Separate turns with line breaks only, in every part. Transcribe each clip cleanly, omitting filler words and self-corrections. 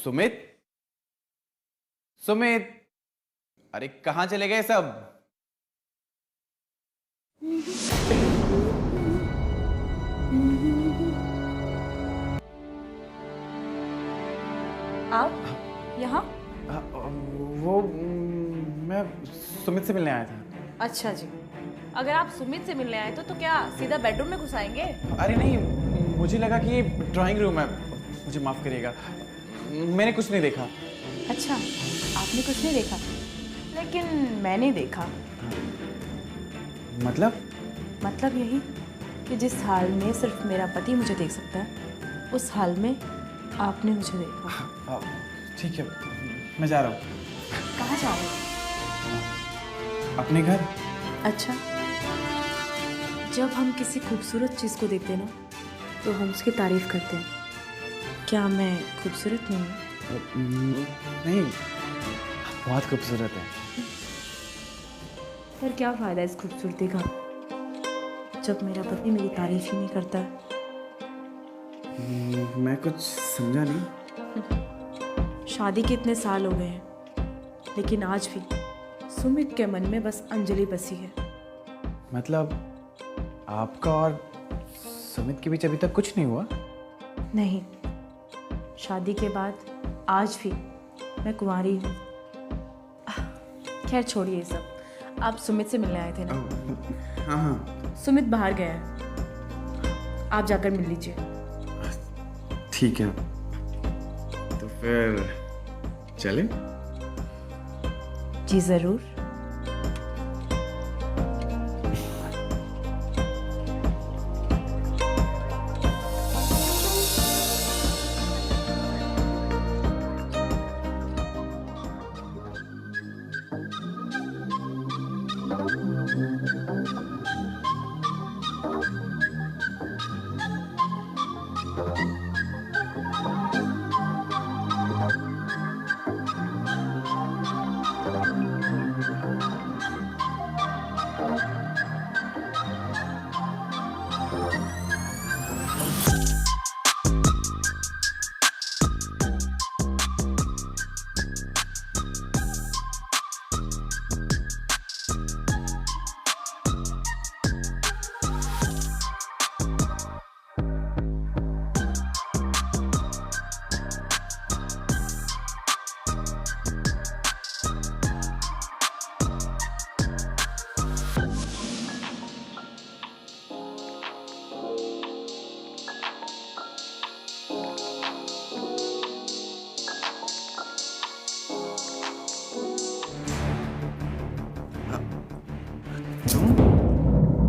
सुमित, सुमित, अरे कहाँ चले गए सब?
आप यहाँ?
वो मैं सुमित से मिलने आया था।
अच्छा जी, अगर आप सुमित से मिलने आए तो क्या सीधा बेडरूम में घुसाएंगे?
अरे नहीं, मुझे लगा कि ड्राइंग रूम है, मुझे माफ करिएगा, मैंने कुछ नहीं देखा।
अच्छा, आपने कुछ नहीं देखा, लेकिन मैंने देखा।
मतलब
यही कि जिस हाल में सिर्फ मेरा पति मुझे देख सकता है, उस हाल में आपने मुझे देखा।
ठीक है, मैं जा रहा हूँ।
कहाँ जा रहे हैं?
अपने घर।
अच्छा, जब हम किसी खूबसूरत चीज़ को देखते हैं ना, तो हम उसकी तारीफ करते हैं। क्या मैं खूबसूरत नहीं हूँ?
नहीं, आप बहुत खूबसूरत है।
पर क्या फ़ायदा इस खूबसूरती का जब मेरा पति मेरी तारीफ ही नहीं करता?
मैं कुछ समझा नहीं।
शादी के इतने साल हो गए हैं, लेकिन आज भी सुमित के मन में बस अंजलि बसी है।
मतलब आपका और सुमित के बीच अभी तक कुछ नहीं हुआ?
नहीं, शादी के बाद आज भी मैं कुंवारी हूँ। खैर छोड़िए ये सब, आप सुमित से मिलने आए थे ना?
हाँ हाँ।
सुमित बाहर गया है, आप जाकर मिल लीजिए।
ठीक है, तो फिर चलें?
जी ज़रूर।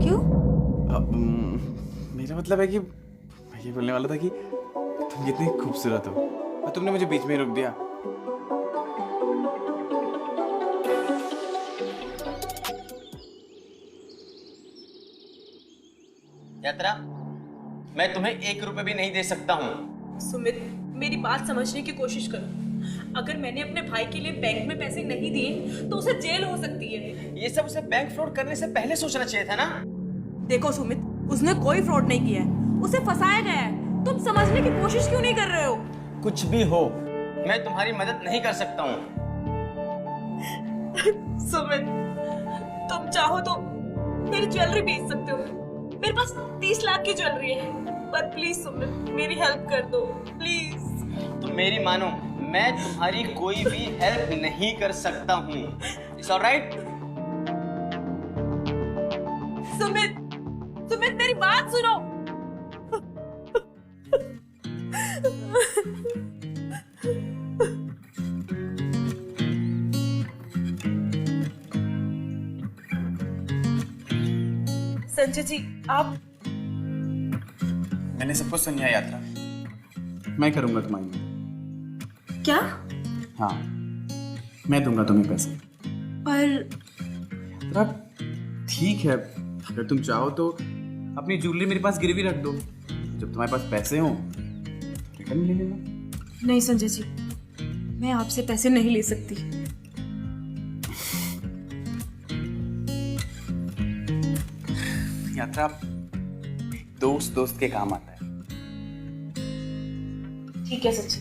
क्यों?
मेरा मतलब है कि मैं ये बोलने वाला था कि तुम कितनी खूबसूरत हो और तुमने मुझे बीच में ही रोक दिया।
यात्रा, मैं तुम्हें 1 रुपए भी नहीं दे सकता हूँ।
सुमित, मेरी बात समझने की कोशिश करो। अगर मैंने अपने भाई के लिए बैंक में पैसे नहीं दिए तो उसे जेल हो सकती है।
ये सब उसे बैंक फ्रॉड करने से पहले सोचना चाहिए था ना।
देखो सुमित, उसने कोई फ्रॉड नहीं किया है, उसे फंसाया गया है। तुम समझने की कोशिश क्यों नहीं कर रहे हो?
कुछ भी हो, मैं तुम्हारी मदद नहीं कर सकता हूँ।
सुमित, तुम चाहो तो मेरी ज्वेलरी बेच सकते हो। मेरे पास 30 लाख की ज्वेलरी है, पर प्लीज सुमित, मेरी हेल्प कर दो प्लीज।
तुम मेरी मानो, मैं तुम्हारी कोई भी हेल्प नहीं कर सकता हूँ। It's alright?
सुमित, सुमित मेरी बात सुनो। संजय जी, आप।
मैंने सब कुछ समझा यात्रा, मैं करूंगा तुम्हारी मदद।
क्या?
हाँ, मैं दूंगा तुम्हें पैसे।
पर
यात्रा ठीक है, अगर तुम चाहो तो अपनी ज्वेलरी मेरे पास गिरवी रख दो, जब तुम्हारे पास पैसे हो रिटर्न ले लेना।
नहीं संजय जी, मैं आपसे पैसे नहीं ले सकती।
यात्रा दोस्त दोस्त के काम आता है,
ठीक है सच्ची,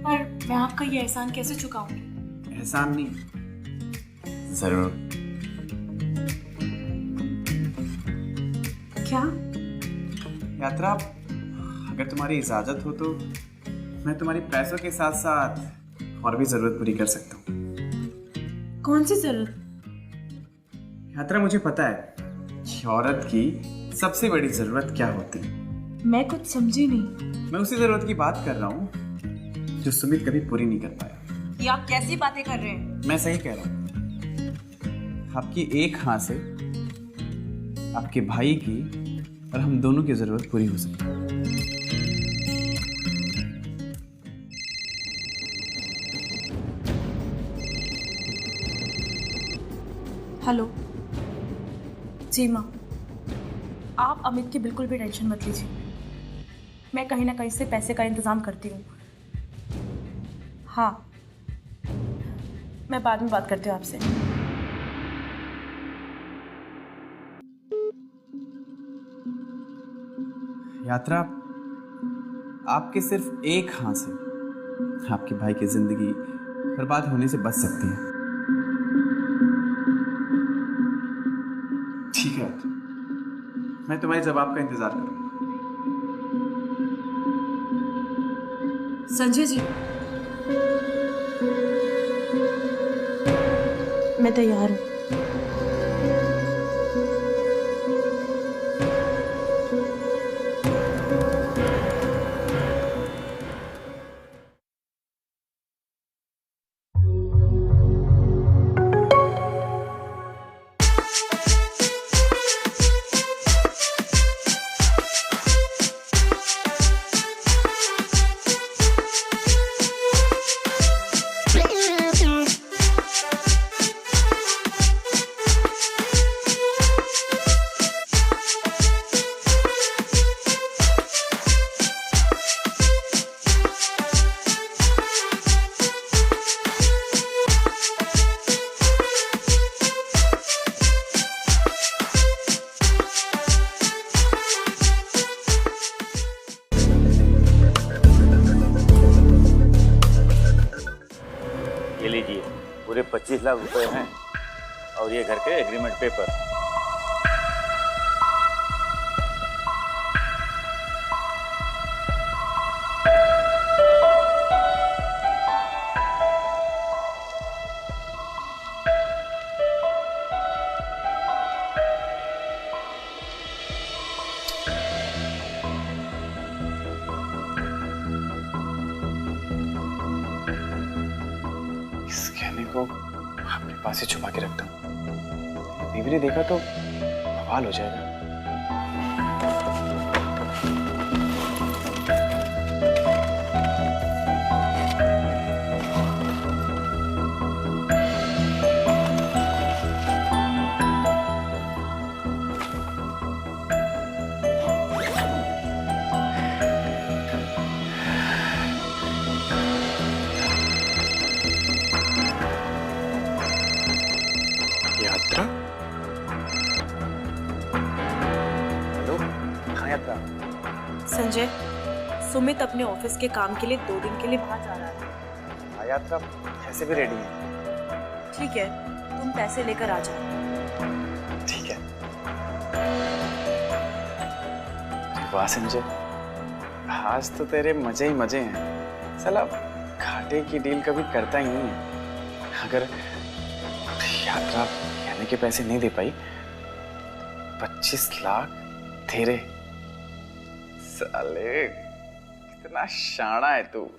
पर मैं आपका ये एहसान कैसे चुकाऊंगी?
एहसान नहीं, जरूर।
क्या?
यात्रा, अगर तुम्हारी इजाजत हो तो मैं तुम्हारी पैसों के साथ साथ और भी जरूरत पूरी कर सकता हूँ।
कौन सी जरूरत?
यात्रा, मुझे पता है कि औरत की सबसे बड़ी जरूरत क्या होती है।
मैं कुछ समझी नहीं।
मैं उसी जरूरत की बात कर रहा हूँ जो सुमित कभी पूरी नहीं कर पाया।
ये आप कैसी बातें कर रहे हैं?
मैं सही कह रहा हूँ। आपकी एक हाँ से आपके भाई की और हम दोनों की जरूरत पूरी हो सकती है।
हेलो जी माँ, आप अमित की बिल्कुल भी टेंशन मत लीजिए। मैं कहीं ना कहीं से पैसे का इंतज़ाम करती हूँ। हाँ, मैं बाद में बात करती हूँ आपसे।
यात्रा, आपके सिर्फ एक हाँ से आपके भाई की जिंदगी बर्बाद होने से बच सकती है। ठीक है, मैं तुम्हारे जवाब का इंतजार करूंगा।
संजय जी, मैं तैयार हूँ।
ये लीजिए, पूरे 25 लाख रुपए हैं और ये घर के एग्रीमेंट पेपर।
इस गहने को अपने पास ही छुपा के रखता हूँ। बीवी ने देखा तो बवाल हो जाएगा। यात्रा, हेलो। हाँ यात्रा।
संजय, सुमित अपने ऑफिस के काम के लिए 2 दिन के लिए बाहर जा रहा है।
हाँ यात्रा, ऐसे भी रेडी है।
ठीक है, तुम पैसे लेकर आ जाओ।
ठीक है। वाह संजय, आज तो तेरे मजे ही मजे हैं। साला घाटे की डील कभी करता ही नहीं है। अगर यात्रा कहने के पैसे नहीं दे पाई, 25 लाख तेरे। साले कितना शाना है तू।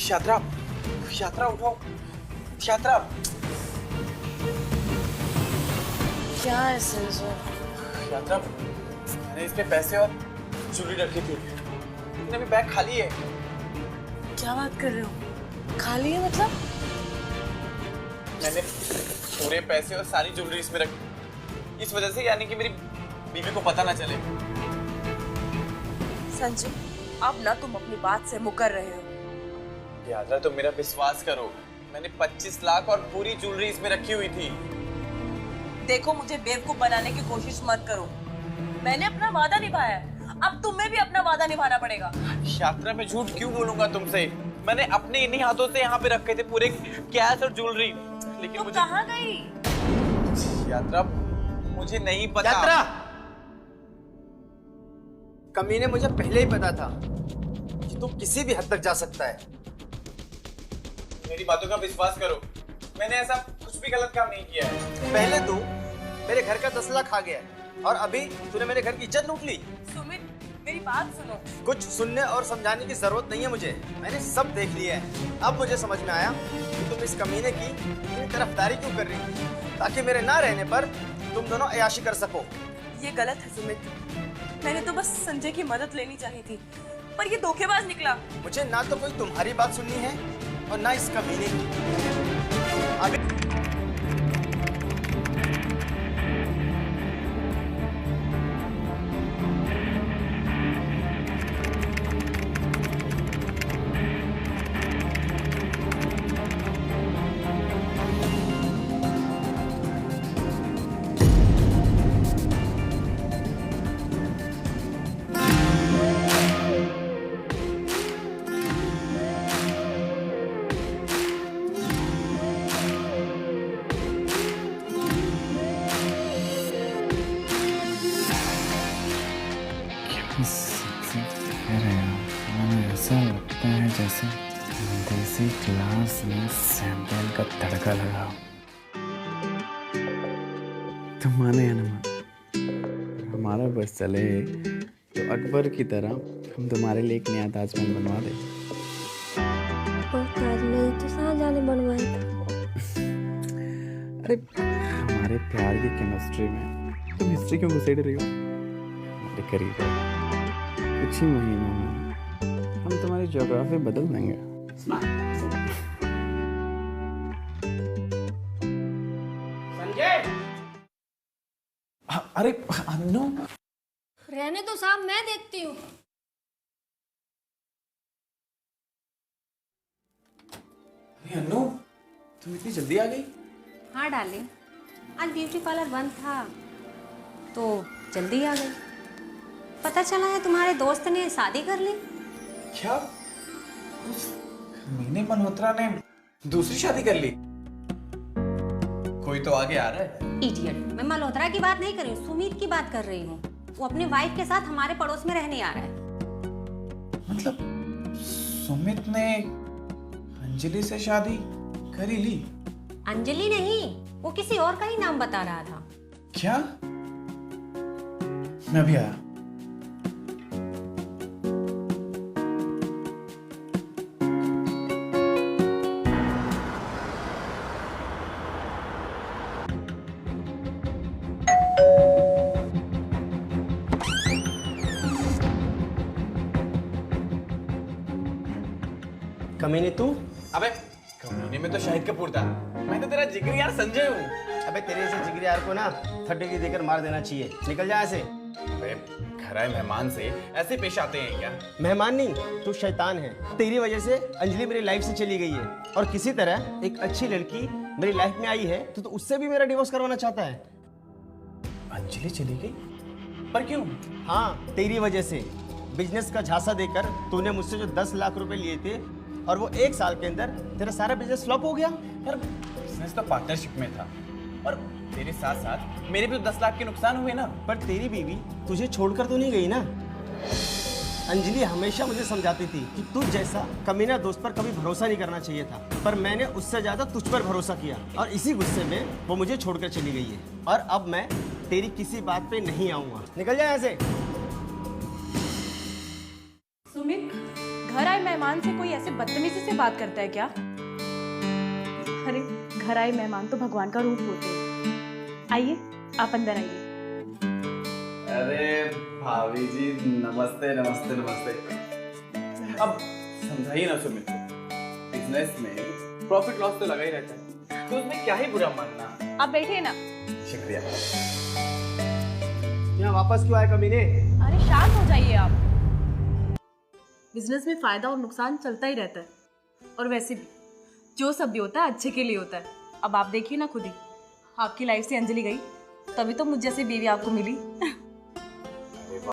यात्रा, यात्रा उठाओ, यात्रा।
क्या है संजय?
यात्रा, मैंने इसमें पैसे और ज्वेलरी रखी थी, लेकिन अभी बैग खाली है।
क्या बात कर रहे हो? खाली है मतलब?
मैंने पूरे पैसे और सारी ज्वेलरी इसमें रखी, इस वजह से यानी कि मेरी बीवी को पता ना चले।
संजय, अब ना तुम अपनी बात से मुकर रहे हो।
यात्रा, तुम मेरा विश्वास करो, मैंने 25 लाख और पूरी ज्वेलरी इसमें रखी हुई थी।
देखो, मुझे बेवकूफ बनाने की कोशिश मत करो। मैंने अपना वादा निभाया है, अब तुम्हें भी अपना वादा निभाना पड़ेगा।
यात्रा, मैं झूठ क्यों बोलूंगा तुमसे? मैंने अपने इन्हीं हाथों से यहाँ पे रखे थे पूरे कैश और ज्वेलरी, लेकिन
तुम
मुझे
कहाँ गई?
यात्रा, मुझे नहीं पता।
यात्रा, कमीने, मुझे पहले ही पता था कि तू किसी भी हद तक जा सकता है।
मेरी बातों का विश्वास करो, मैंने ऐसा कुछ भी गलत काम नहीं किया है।
पहले तू मेरे घर का 10 लाख खा गया और अभी तूने मेरे घर की इज्जत लूट ली।
सुमित, मेरी बात सुनो।
कुछ सुनने और समझाने की जरूरत नहीं है मुझे, मैंने सब देख लिया है। अब मुझे समझ में आया कि तुम इस कमीने की इतनी तरफदारी क्यों कर रही हो, ताकि मेरे ना रहने पर तुम दोनों अय्याशी कर सको।
ये गलत है सुमित, मैंने तो बस संजय की मदद लेनी चाहिए थी, पर ये धोखेबाज निकला।
मुझे ना तो कोई तुम्हारी बात सुननी है और ना इस कमीने की। अभी
ऐसा लगता है जैसे देसी क्लास में सैंपल का तड़का लगा। तुम माने या ना माने, हमारा बस चले तो अकबर की तरह हम तुम्हारे लिए एक नया ताजमहल बनवा दे।
ताजमहल तो शाहजहां ने बनवाया था।
अरे हमारे प्यार की केमिस्ट्री में तुम हिस्ट्री क्यों घुसेड़ रही हो? हमारे करीब है, कुछ ही महीनों में हम तुम्हारी ज्योग्राफी बदल देंगे।
संजय,
अरे अन्नू,
रहने तो साहब, मैं देखती हूँ।
अरे अन्नू, तुम इतनी जल्दी आ गई?
हाँ डार्लिंग, आज ब्यूटी पार्लर बंद था तो जल्दी आ गई। पता चला है तुम्हारे दोस्त ने शादी कर ली।
क्या? उस मीने मल्होत्रा ने दूसरी शादी कर ली? कोई तो आगे आ रहा है।
इडियट, मैं मल्होत्रा की बात नहीं कर रही हूँ, सुमित की बात कर रही हूँ। वो अपनी वाइफ के साथ हमारे पड़ोस में रहने आ रहा है।
मतलब सुमित ने अंजलि से शादी कर ही ली?
अंजलि नहीं, वो किसी और का ही नाम बता रहा था।
क्या? मैं भी आया।
कमीने तू?
अबे कमीने में तो शाहिद कपूर था, मैं तो तेरा जिगरी यार संजय हूँ।
अबे तेरे से जिगरी यार को ना 30 देकर मार देना चाहिए। निकल जा ऐसे।
अबे घर आए मेहमान से ऐसे पेश आते हैं क्या?
मेहमान नहीं, तू शैतान है। तेरी वजह से अंजलि मेरी लाइफ से चली गई है और किसी तरह एक अच्छी लड़की मेरी लाइफ में आई है तो उससे भी मेरा डिवोर्स करवाना चाहता है।
अंजलि चली गई? पर क्यों?
हाँ, तेरी वजह से। बिजनेस का झांसा देकर तूने मुझसे जो 10 लाख रुपए लिए थे और वो 1 साल के अंदर तेरा सारा बिजनेस फ्लॉप हो गया।
यार बिजनेस तो पार्टनरशिप में था और तेरे साथ साथ मेरे भी 10 लाख के नुकसान हुए ना।
पर तेरी बीवी तुझे छोड़कर तो नहीं गई ना? अंजलि हमेशा मुझे समझाती थी कि तुझ जैसा कमीना दोस्त पर कभी भरोसा नहीं करना चाहिए था, पर मैंने उससे ज़्यादा तुझ पर भरोसा किया और इसी गुस्से में वो मुझे छोड़कर चली गई है। और अब मैं तेरी किसी बात पे नहीं आऊँगा। निकल जाए यहाँ से।
सुमित, घर आए मेहमान से कोई ऐसे बदतमीजी से बात करता है क्या? अरे घर आए मेहमान तो भगवान का रूप होते हैं। आइए, आप अंदर आइए।
अरे भाभी जी, नमस्ते नमस्ते नमस्ते। अब समझाइए ना सुमित को, बिजनेस में प्रॉफिट लॉस तो लगा ही रहता है, तो उसमें क्या ही बुरा मानना।
आप बैठिए ना।
शुक्रिया।
यहाँ वापस क्यों आए कमीने?
अरे शांत हो जाइए आप। बिजनेस में फायदा और नुकसान चलता ही रहता है, और वैसे भी जो सब भी होता है अच्छे के लिए होता है। अब आप देखिए ना खुद ही, आपकी लाइफ से अंजलि गई, तभी तो मुझ जैसी बीवी आपको मिली।